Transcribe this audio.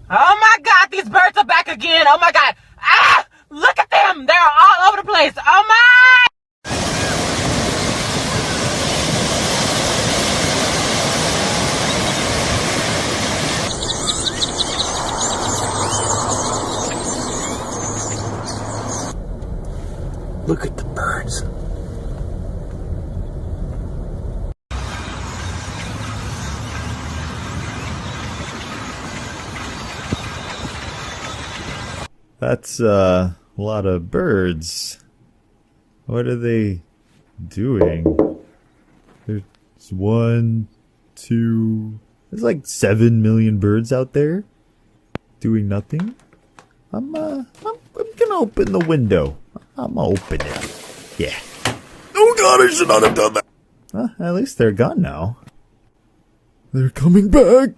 Oh my god, these birds are back again. Oh my god. Ah! Look at them. They're all over the place. Oh my! Look at the birds. That's a lot of birds. What are they doing? There's one, two... There's like 7 million birds out there doing nothing. I'm gonna open the window. I'm gonna open it. Yeah. Oh god, I should not have done that. At least they're gone now. They're coming back.